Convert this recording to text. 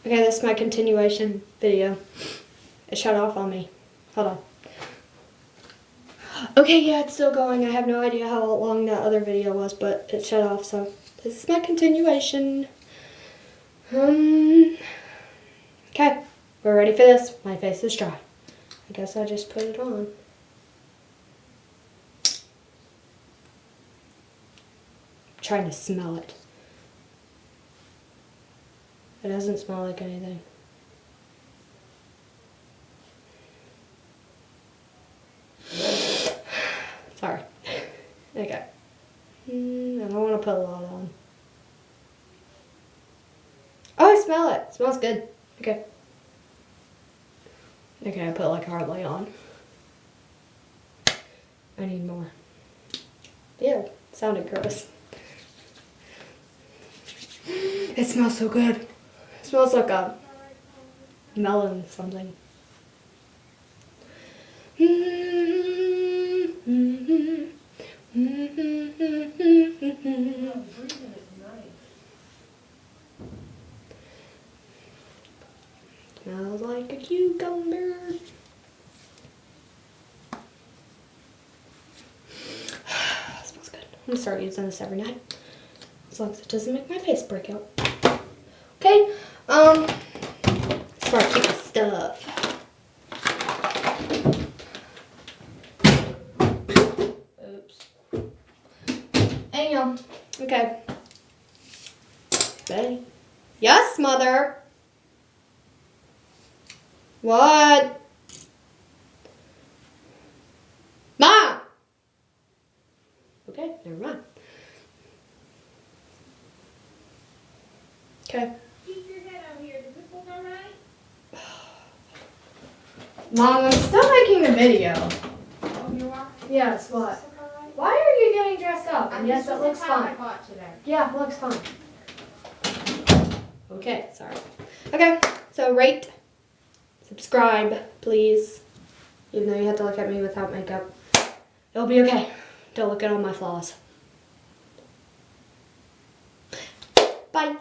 Okay, this is my continuation video. It shut off on me. Hold on. Okay, yeah, it's still going. I have no idea how long that other video was, but it shut off, so this is my continuation. Okay, we're ready for this. My face is dry. I guess I just put it on. I'm trying to smell it. It doesn't smell like anything. Sorry. Okay. I don't want to put a lot on. Oh, I smell it. It smells good. Okay. Okay, I put like hardly on. I need more. Ew, it sounded gross. It smells so good. It smells like a melon something. Smells like a cucumber. Smells good. I'm gonna start using this every night. As long as it doesn't make my face break out. Okay, start keeping stuff. Oops. Damn. Okay. Ready? Yes, mother. What? Mom! Okay, never mind. Okay. Keep your head out here. Does this look alright? Mom, I'm still making the video. Oh, you are? Yes, what? Does this look alright? Why are you getting dressed up? And yes, it looks I fine. bought today. Yeah, it looks fine. Okay, sorry. Okay, so rate, subscribe, please. Even though you have to look at me without makeup. It'll be okay. Don't look at all my flaws. Bye.